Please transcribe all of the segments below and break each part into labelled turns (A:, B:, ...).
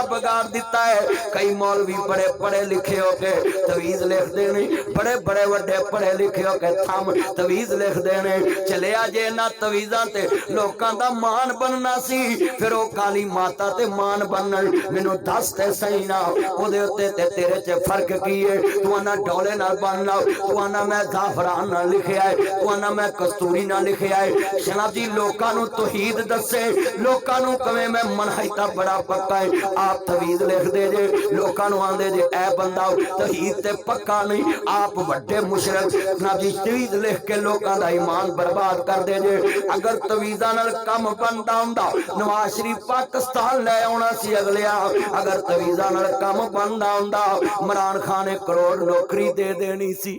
A: बिगाड़ दिता है। कई मौलवी बड़े पढ़े लिखे होके तवीज लिखते हैं, बड़े बड़े वड्डे पढ़े लिखे होके थम तवीज लिखते हैं। चलिया जे इन्हां तवीज़ां ते लोकां दा मान बनना सी, फिर वो काली माता ते मान बनन। मैनू दस ते सही ना ओदे उत्ते ते तेरे च फर्क की है। तू आना डोले नाल बनना, तू आना मैं जाफरान नाल लिखिया है, तू आना मैं कस्तूरी नाल लिखिया है। जनाब जी लोकां नू तौहीद दसे, लोकां नू कवे मैं मनहज दा बड़ा पक्का है। आप तवीज लिख दे जे, लोकां नू आंदे जे ए बंदा तौहीद ते पक्का नहीं। आप वड्डे मुशरक जनाब जी तवीज लिख के लोकां दा ईमान बर्बाद कर दे जे। अगर तवीज़ां नाल कम बनदा हुंदा नवाज शरीफ पाकिस्तान ले आउणा सी अगलिया। अगर तवीज़ां नाल कम बनदा हुंदा इमरान खान ने करोड़ नौकरी दे देनी सी।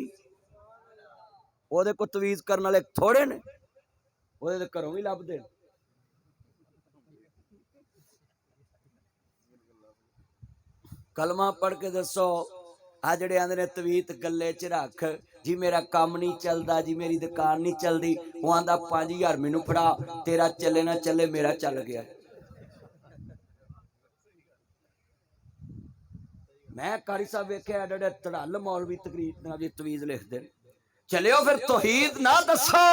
A: ओदे को तवीज करने वाले थोड़े ने, ओदे ते घरों भी लभदे। कलमा पढ़ के दसो आ जिहड़े आंदे ने तवीत गले च रख जी, मेरा काम नहीं चलता जी, मेरी दुकान नहीं चलती। वो आंदा 5000 मैनू फड़ा, तेरा चले ना चले मेरा चल गया। मैं कारी साहब वेख्या एडे धड़ल मौलवी तकरीर तवीज लिखते। चलियो फिर तौहीद ना दसो,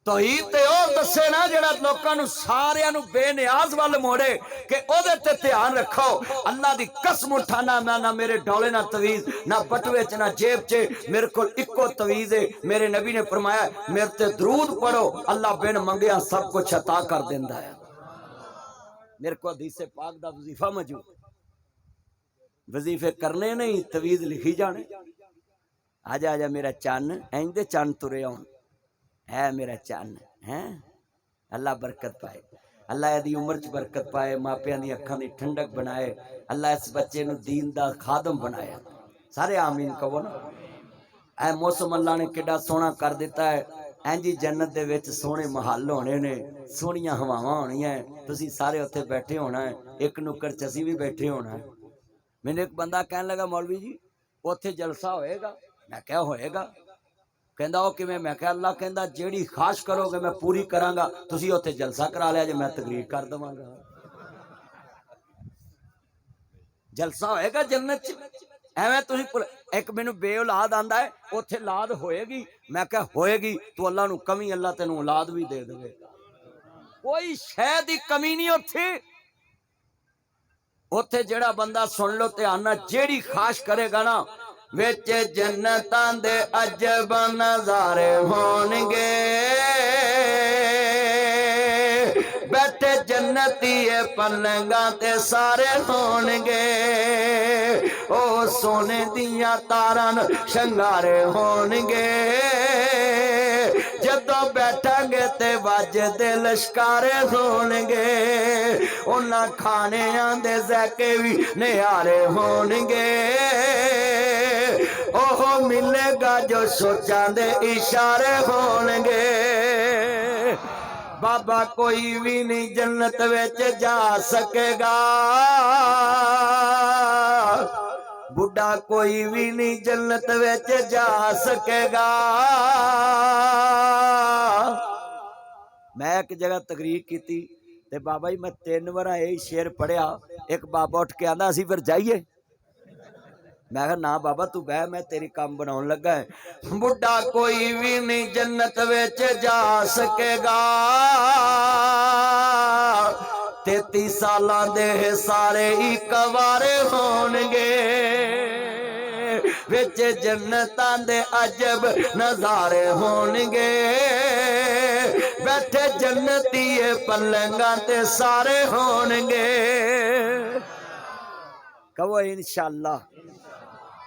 A: तौहीद ते ओ दसे ना जेड़ा लोकां नू सारियां नू बेनियाज वाल मोड़े कि ओदे ते ध्यान रखो। अल्लाह दी कसम उठाना, मैं ना मेरे डोले ना तवीज ना बटुए च ना जेब च, मेरे को इको तवीज है। मेरे नबी ने फरमाया मेरे ते दरूद पढ़ो, अल्लाह बिन मंगिया सब कुछ अता कर देंदा है। मेरे को हदीस पाक दा वजीफा मौजूद, वजीफे करने नहीं तवीज लिखी जाने। आजा आजा मेरा चन्न, इंज दे चन्न तुरे आउण है मेरा चन्न है। अल्लाह बरकत पाए, अल्लाह यदी उम्र च बरकत पाए, मापियां दी अखां दी ठंडक बनाए, अल्लाह इस बच्चे नू दीन दा खादम बनाया। सारे आमीन कहो ना। ऐ मौसम अल्लाह ने किड्डा सोहना कर दिता है। इंजी जन्नत दे विच सोहने महल होने ने, सोहणियां हवावां होणियां, तुसीं सारे उत्थे बैठे होना है। एक नुक्कड़ च असीं भी बैठे होना है। मैनूं एक बंदा कहन लगा मौलवी जी उत्थे जलसा होएगा। मैं क्या होएगा? कहंदा ओ किवें? मैं क्या अल्लाह कहंदा जेड़ी खाश करोगे मैं पूरी करांगा, तुसीं उत्थे जलसा करा लिया जे मैं तकरीर कर देवांगा। जलसा होएगा जन्नत च एवें तुसीं। एक मैनूं बे औलाद आंदा है उत्थे औलाद होएगी। मैं क्या होएगी? तू अल्लाह नूं कमी, अल्लाह तैनूं औलाद भी दे देवेगा। कोई शै दी कमी नहीं उत्थे। उत्थे जेड़ा बंदा सुन लो ध्यान नाल, जेड़ी खाश करेगा ना विच जन्नतां दे अजब नज़ारे होणगे। बैठे जन्नती पलंगां ते सारे होणगे। ओ सोने दियां तारां शंगारे होणगे। जदों बैठांगे ते वजदे लश्कारे होणगे। उन्हां खाणियां दे ज़ायके भी निहारे होणगे। ओहो मिलेगा जो सोचां दे इशारे होणगे। बाबा कोई भी नहीं जन्नत विच जा सकेगा, बुढ़ा कोई भी नहीं जन्नत विच जा सकेगा। मैं एक जगह तकरीर की ते बाबा जी मैं 3 बार यही शेर पढ़िया। एक बाबा उठ के आंदा असीं फिर जाइए। मैं कहा ना बाबा तू बह, मैं तेरी काम बनाउण लगा है। बुढ़ा कोई भी नहीं जन्नत विच जा सकेगा, 33 सालां दे सारे ही कवारे होणगे। विच जन्नतां दे अजब नज़ारे होणगे। बैठे जन्नती पलंगां ते सारे होणगे। कहो इंशाअल्लाह।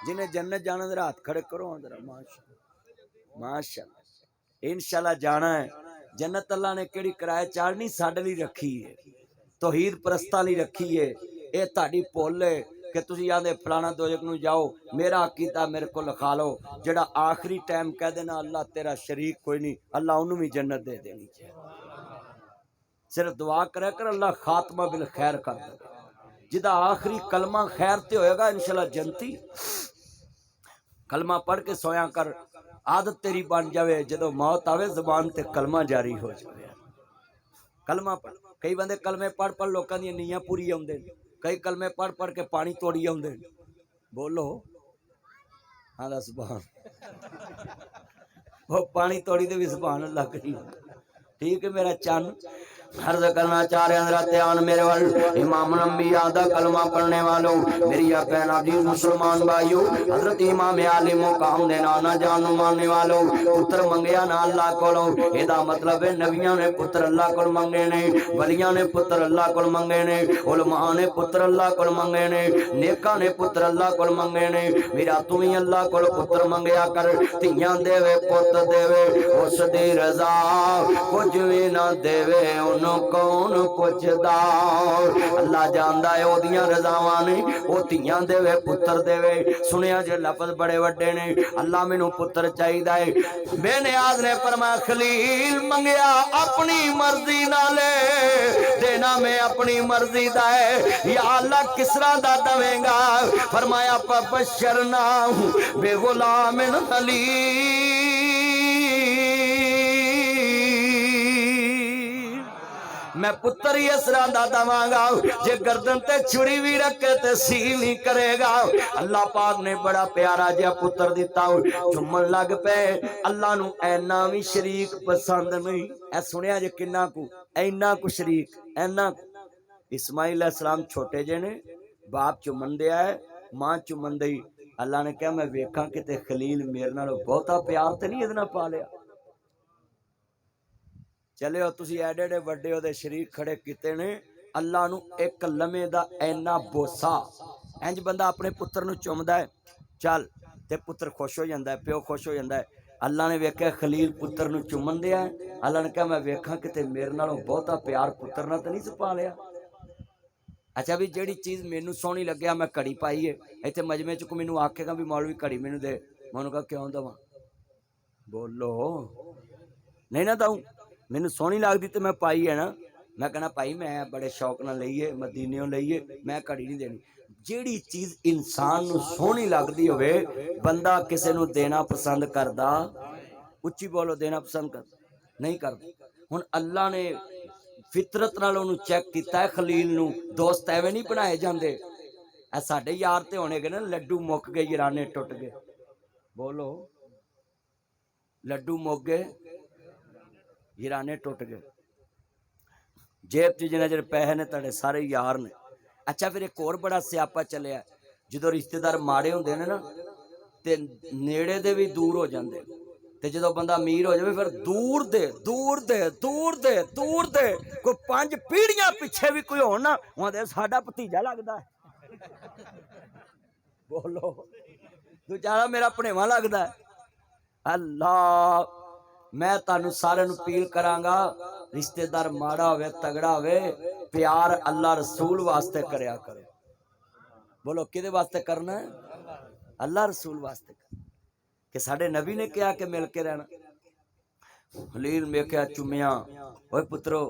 A: जिन्हें जन्नत जाना जरा हाथ खड़े करो जरा। माशाअल्लाह माशाअल्लाह इंशाअल्लाह जाना है जन्नत। अल्लाह ने केड़ी किराए चाड़नी साडे लई रखी है, तौहीद परस्तां लई रखी है। ये तुहाडी भुल है कि तुसीं आंदे फलाना दोजख नूं जाओ। मेरा अकीदा मेरे को लिखा लो, जेड़ा आखिरी टाइम कह देना अल्लाह तेरा शरीक कोई नहीं, अल्लाह उन्होंने भी जन्नत दे देनी चाहिए। सिर्फ दुआ करे कर अल्लाह खात्मा बिल खैर कर दे। जिदा आखिरी कलमा खैर ते होएगा इंशाअल्लाह जन्नती। कलमा पढ़ के सोया कर, आदत तेरी बन जाए, जो मौत आवे जबान ते कलमा जारी हो जाए। कलमा पढ़। कई बंदे कलमे पढ़ पढ़ लोगों दी नीयां पूरी आउंदे, कई कलमे पढ़ पढ़ के पानी तोड़ी आउंदे। बोलो हाँ दा सुभान, वो पानी तोड़ी दे भी सुभान अल्लाह करी। ठीक है मेरा चन, अर्ज करना चाह रहे हैं ध्यान मेरे वाल। इमाम अंबिया दा कलमा पढ़ने वालों, मेरी बहन अजीज मुसलमान भाइयों, हजरत इमाम आली मुकाम दे नाना जान मानने वालों, पुत्र मंगया ना अल्लाह कोलों। एदा मतलब है नबियां ने पुत्र अल्लाह कोल मंगे ने, वलियां ने पुत्र अल्लाह कोल मंगे ने, उलमा ने पुत्र अल्लाह कोल मंगे ने, नेका ने पुत्र अल्लाह कोल मंगे ने। मेरा तू भी अल्लाह कोल पुत्र मंगया कर, धियां देवे पुत देवे, उस दी रजा कुछ भी ना देवे कौन पुछदा। अल्लाह जानदा है ओदियां रजावां ने, ओ धियां देवे पुत्र देवे। सुनिया जे लफ्ज बड़े वड्डे ने, अल्लाह मैनू पुत्र चाहिदा है। बेनियाज ने फरमाया खलील मंगया अपनी मर्जी नाले, देना मैं अपनी मर्जी दा है। या अल्लाह किसरा दा दवेंगा? फरमाया बशरना बेगुलामिन खलील, मैं पुत्र ही इसरा दा दवांगा जे गर्दन ते छुरी भी रखे ते सील नहीं करेगा। अल्लाह पाक ने बड़ा प्यारा जिहा पुत्र दिता, चुमन लग पे। अल्लाह नू ऐना भी शरीक पसंद नहीं। ऐ सुनिया जे किन्ना कु ऐना कु शरीक ऐना। इस्माइल अलैहिस्सलाम छोटे जे ने, बाप चुमन दिया है, मां चुमन दी। अल्लाह ने कहा मैं वेखा किते खलील मेरे नाल बहुता प्यार ते नहीं इहदे नाल पा लिया। चले तुसी एडे एडे वड्डे ओदे शरीक खड़े किते ने। अल्लाह नू एक लम्हे दा ऐना बोसा, इंज बंदा अपने पुत्र नू चुमदा है चल ते पुत्र खुश हो जाता है, प्यो खुश हो जाता है। अल्लाह ने वेख्या खलील पुत्र नू चुमन दिया है। अल्लाह ने कहा मैं वेखा किते मेरे नालों बहुता प्यार पुत्र नाल ते नहीं सपा लिया। अच्छा भी जेड़ी चीज़ मैनू सोहनी लग्या मैं घड़ी पाई है, इत्थे मजमे च कोई मैनू आखेगा भी मौलवी घड़ी मैनू दे, मैं उन्होंने कहा क्यों दवा? बोलो नहीं ना दूँ, मैनू सोहनी लगती तो मैं पाई है ना। मैं कहना भाई मैं बड़े शौक नाल लईए, मदीनेओं लईए, मैं घड़ी नहीं देनी। जेड़ी चीज़ इंसान नू सोहनी लगती होवे बंदा किसी नू देना पसंद करदा, उच्ची बोलो, देना पसंद कर नहीं करदा। हुण अल्लाह ने फितरत नाल उहनू चैक कीता है। खलील नू दोस्त एवें नहीं बनाए जांदे। ऐ साडे यार ते होने गए ना, लड्डू मुक गए हीराने टुट गए। बोलो लड्डू मुक गए हीराने टुट गए। जेब च जिन्ना चिर पैसे ने तुहाडे सारे यार ने। अच्छा फिर एक होर बड़ा स्यापा चलिया, जो रिश्तेदार माड़े होंदे ने ना ते नेड़े दे भी दूर हो जाते, ते जो बंदा अमीर हो जाए फिर दूर दे दूर दे दूर दे दूर दे कोई 5 पीढ़ियां पिछे भी कोई हो ना, वहां साडा भतीजा लगता है। बोलो तू ज्यादा मेरा भनेवा लगता है। अल्लाह मैं तुहानू सारे नू अपील करांगा, रिश्तेदार माड़ा होवे तगड़ा होवे, प्यार अल्लाह रसूल वास्ते करया करो। बोलो किदे वास्ते करना है? अल्लाह रसूल वास्ते कि साडे नबी ने कहा कि मिल के रहना। खलील में क्या चुमिया, ओए पुत्रो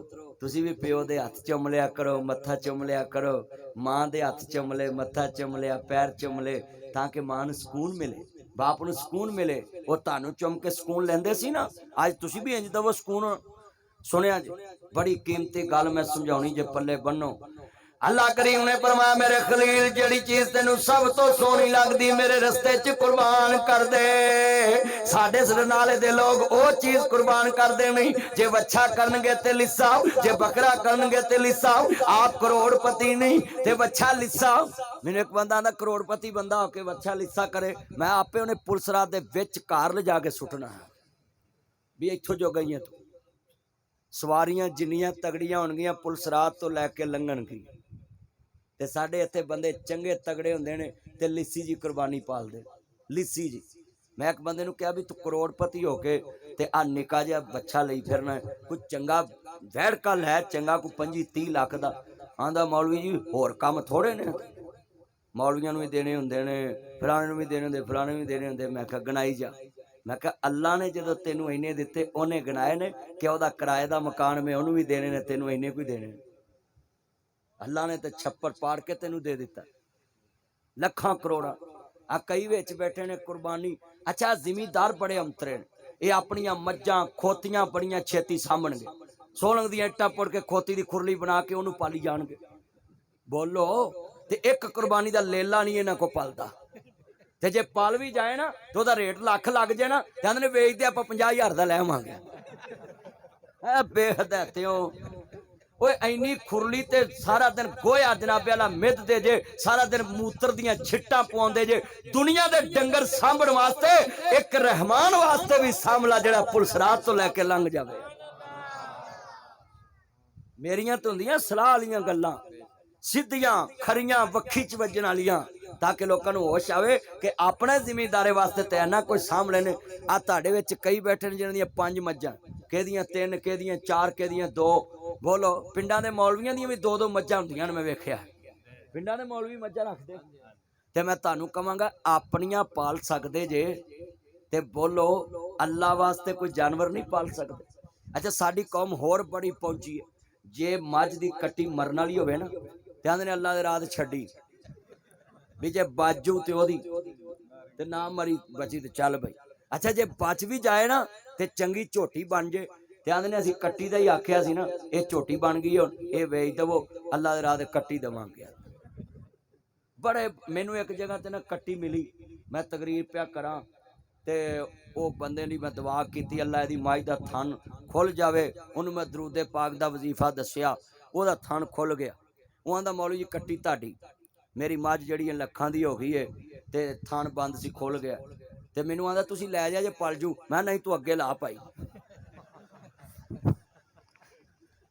A: तुसी भी प्यो दे हथ चुम लिया करो, मत्था चुम लिया करो। मां दे हथ चुम ले, मत्था चुम लिया, पैर चुम ले, ताकि मां नू सुकून मिले, बाप नू सुकून मिले। वो तानू चुम के सुकून लेंदे सी ना, अज तुसी भी इंज दवो सुकून। सुनिया जी बड़ी कीमती गल मैं समझाउणी जे पल्ले बन्नो। अल्लाह करीम ने फरमाया मेरे खलील जेड़ी चीज तेनू सब तो सोहनी लगदी मेरे रस्ते च कुर्बान कर दे। साडे सरनाले दे लोग ओ चीज कुर्बान करदे नहीं। जे बच्चा करनगे ते लिसाओ, जे बकरा करनगे ते लिसाओ। आप करोड़पति नहीं ते बच्चा लिसाओ। मैनू एक बंदा आंदा करोड़पति बंदा होके बच्चा लिस्सा करे, मैं आपे उन्हें पुलिस रात दे विच घर ले जाके सुटना है भी इत्थों जो गई तू। सवारियां जिन्नियां तगड़ियां होणगियां पुलिस रात तो लैके लंघणगी, ते साडे इत्थे बंदे चंगे तगड़े हुंदे ने ते लिस्सी जी कुर्बानी पालदे। लिस्सी जी मैं एक बंदे नू कहा भी तू करोड़पति होके ते आ निक्का जिहा बच्चा लई फिरना है, कोई चंगा वैड़का लै चंगा कोई 25-30 लाख दा। आंदा मौलवी जी होर काम थोड़े ने, मौलवियां नू भी देने हुंदे ने, फलाणे नू भी देने हुंदे, फलाणे नू भी देने हुंदे। मैं कहा गणाई जा। मैं कहा अल्लाह ने जो तेनू इन्ने दिते उन्हें गणाए ने कि वह किराए का मकान में उन्होंने भी देने ने, तेनू इन्ने कोई देने। अल्लाह ने तो छप्पर पाड़ के तेनू दे दिता लखां करोड़ा। आ कई विच बैठे ने कुर्बानी। अच्छा जिमीदार बड़े अंतरे ने, ये अपनियां मज्जां खोतियां बड़ियां छेती सामणगे। सोलंग दी इट्टां पुट के खोती दी खुरली बना के उन्होंने पाली जाणगे। बोलो ते एक कुर्बानी दा लेला नहीं इन्हां को पलदा, ते जे पल भी जाए ना तो उहदा रेट लख लग जाए ना, कहंदे ने वेचदे आपां 50,000 दा लैवांगे। बेहदैत्यो ओए इन्नी खुरली ते सारा दिन गोया जनाबे वाला मिधदे जे, सारा दिन मूत्र दियां छिट्टां पवाउंदे जे। दुनिया दे डंगर सांभण वास्ते एक रहमान वास्ते भी सामला जिहड़ा पुलिस रात तो लैके लंघ जावे। मेरियां तो हुंदियां सलाह वालियां गल्लां, सीधियां खरियां वक्खी च वजन वालियां, ताकि लोगों को होश आवे कि अपने जिमीदारे वास्ते तो ना कोई सामने ने। आ तुहाडे विच कई बैठे ने जिन्हां दियां 5 मज्जां, किहदियां 3, किहदियां 4, किहदियां 2। बोलो पिंडां दे मौलवियां दियां भी 2-2 मज्जां हुंदियां ने, मैं वेखिया पिंडां दे मौलवी मज्जां रखदे। ते मैं तुहानूं कहांगा अपनियां पाल सकदे जे, ते बोलो अल्लाह वास्ते कोई जानवर नहीं पाल सकदे। अच्छा साडी कौम होर बड़ी पहुंची है, जे मझ दी कट्टी मरन वाली होवे ना ते आंदे ने अल्लाह दे राह ते छड्डी भी, जे बाजू ते ओदी ते ना मरी बची ते चल बई। अच्छा जे बच भी जाए ना ते चंगी झोटी बन जे ते आंदे ने असीं कट्टी दा ही आखिया सी ना, ये झोटी बन गई हुण ये वेच दवो, अल्लाह दे राह ते कट्टी देवांगे। बड़े मैनू एक जगह ते ना कट्टी मिली, मैं तकरीर पिया करां ते वो बंदे ने मैं दुआ की अल्लाह दी माई दा थन खुल जावे। उन्होंने मैं दरूदे पाक दा वजीफा दसिया, वह थन खुल गया। वो आंदा मौलवी जी कट्टी ताड़ी, मेरी मझ जी लखां दी हो गई है ते थन बंद सी खुल गया। ते मैनू आंदा तुसीं लै जा जे पल जू, मैं नहीं तू अगे ला पाई।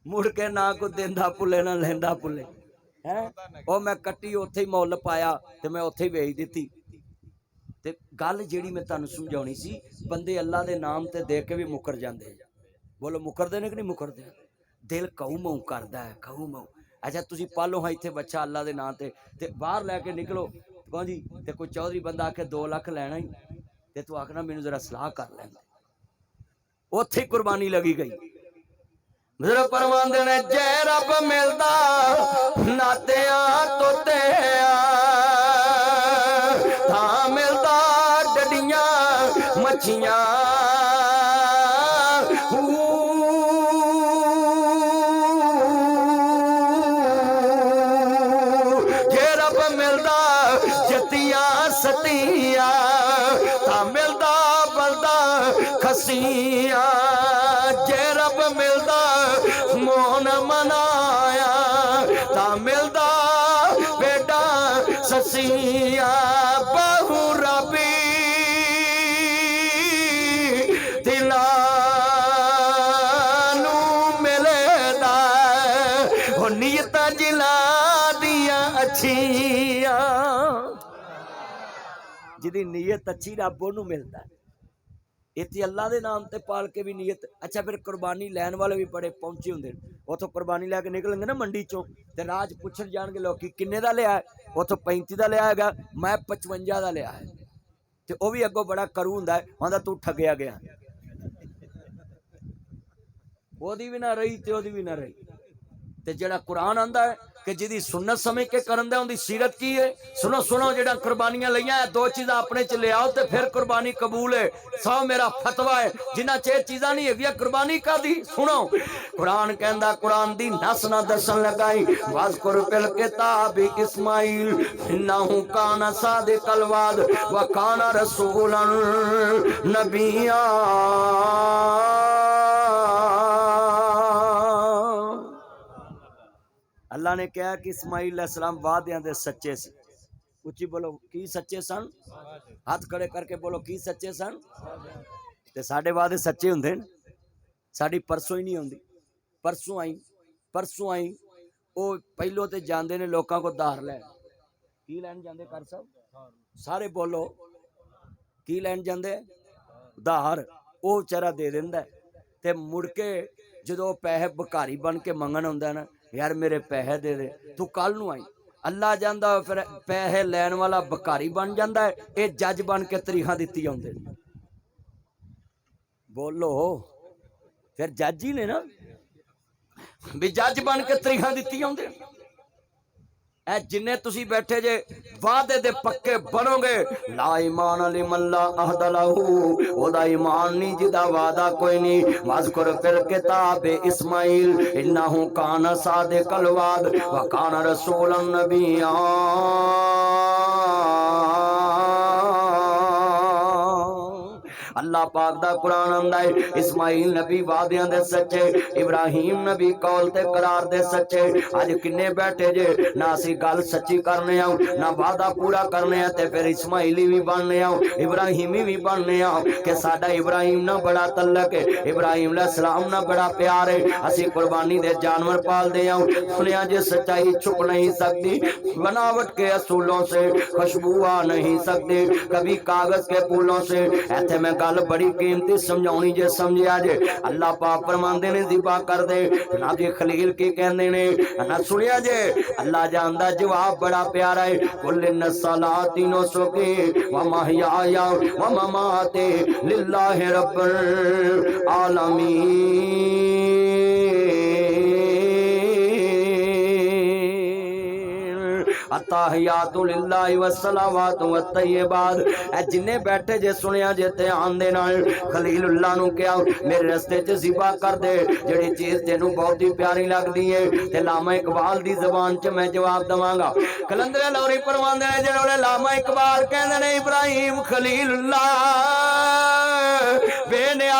A: मुड़ के ना कोई देंदा पुले ना लैंदा पुले है। वो मैं कट्टी उत्थे ही मुल पाया ते मैं उत्थे ही वेच दित्ती। ते गल जिहड़ी मैं तुहानूं समझाउणी सी, बंदे अल्लाह दे नाम ते दे के भी मुकर जांदे। बोलो मुकरदे ने कि नहीं मुकरदे? दिल कहू मऊ करदा है, कहू मऊ। अच्छा तुसीं पालो हाँ इत्थे बच्चा अल्लाह दे नाम ते बाहर लैके निकलो कौन जी, ते कोई चौधरी बंदा आखे 2 लाख लैना ही, ते तू आखना मैनू जरा सलाह कर लैंदे। उत्थे कुर्बानी लगी गई। मेरे परवांदे ने जै रब मिलदा नातियां तोतियां, तां मिलदा डडियां मच्छियां। जे रब मिलदा जतियां सतियां, तां मिलदा बलदा खसियां। जे रब मिलदा मोहन मनाया, तां मिलदा बेटा ससिया। बहु रबी दिलां नूं मिलदा, ओ नीयतां जिला दियां अच्छियां। जिहदी नीयत अच्छी रब ओनू मिलदा। इत्थे अल्लाह दे नाम ते पाल के भी नीयत। अच्छा फिर कुर्बानी लैन वाले भी बड़े पहुंचे होंगे। उतों कुर्बानी लैके निकलेंगे ना मंडी चों, ते राज पुछण जाणगे लोग किन्ने दा लिया है, उतों 35 दा लिया है, मैं 55 दा लिया है। ते वह भी अगों बड़ा करू हुंदा है, आंदा तू ठगया गया। ओदी भी ना रही ते ओदी भी ना रही। ते जेड़ा कुरान आंदा है कि जिहदी सुन्नत समझ के करन दा उहदी सीरत की है। सुनो सुनो जेड़ा कुर्बानियां लईयां 2 चीज़ां अपने च ले आओ ते फिर कुर्बानी कबूल है। सौ मेरा फतवा है, जिन्हां च चीज़ां नहीं हैगियां कुर्बानी कादी। सुनो कुरान कहंदा, कुरान दी नस ना दसन लगाई, वज़कुर फिल किताबि इस्माइल इन्नहु काना सादिकल वाद व काना रसूलन नबिया। अल्लाह ने कहा कि इस्माइल अलैहिस्सलाम वादियां दे सच्चे सी। उच्ची बोलो की सच्चे सन? हाथ खड़े करके बोलो की सच्चे सन? ते साडे वादे सच्चे हुंदे ने। साडी परसों ही नहीं आउंदी। परसों आई वो पहलों तो जाते ने लोगों को धार लैन। की लैन जाते कर साहब? सारे बोलो की लैन जाते? धार। वो बेचारा दे दिंदा ते मुड़ के जो पैसे भिखारी बन के मंगन आउंदा ना, यार मेरे पैसे दे दे, तू कल नूं आई। अल्लाह जांदा फिर पैसे लैन वाला भिखारी बन जाता है, ये जज बन के तरीखा दित्ती आउंदे। बोलो फिर जज ही ने ना, भी जज बन के तरीखा दित्ती आउंदे। ए जिन्ने तुसी बैठे जे वादे दे पक्के बनोगे। ला ईमान अली मल्ला अहद लहू, ओदा ईमान नहीं जिदा वादा कोई नहीं। मज़कुर फिल किताब इस्माइल इन्नहु कान सादिकल वाद व कान रसूलन नबिय्या। अल्लाह पाक दा कुरान आंदा है इस्माइल नबी वादियां दे सच्चे, इब्राहिम नबी कौल ते करार दे सच्चे। अज किन्ने बैठे जे ना असी गल सच्ची करने आओ ना वादा पूरा करने आ, ते फिर इस्माइली भी बनने आओ इब्राहिमी भी बनने आओ कि साडा इब्राहिम ना बड़ा तल्लक है, इब्राहिम अलैहिस्सलाम ना बड़ा प्यार है, असी कुर्बानी दे जानवर पाल दे आओ। सुनिया जे सच्चाई छुप नहीं सकती, बनावट के असूलों से खुशबू आ नहीं सकती, कभी कागज के फूलों से। ऐथे मैं गल बड़ी कीमती समझाउनी जे समझिया जे। अल्लाह पाक फरमांदे ने ज़िबा कर दे, ना जी खलील की कहंदे ने ना सुनिया जे। अल्लाह जानदा जवाब बड़ा प्यारा है, कुल इन्न सलाती नुसुकी व महयाया व ममाती लिल्लाहि रब्बिल आलमीन। अत्ताहियातु लिल्लाहि वस्सलावातु वत्तय्यिबात। ए जिन्ने बैठे जे सुनिया जे ध्यान दे नाल खलीलुल्लाह नु क्या मेरे रस्ते च ज़िबा कर दे जेड़ी चीज तेनू बहुत ही प्यारी लगदी है, ते लामा इकबाल दी ज़बान च मैं जवाब दवांगा। कलंदर लाहौरी फरमांदे ने जेड़े लामा इकबाल कहंदे ने इब्राहिम खलीलुल्लाह बेनिया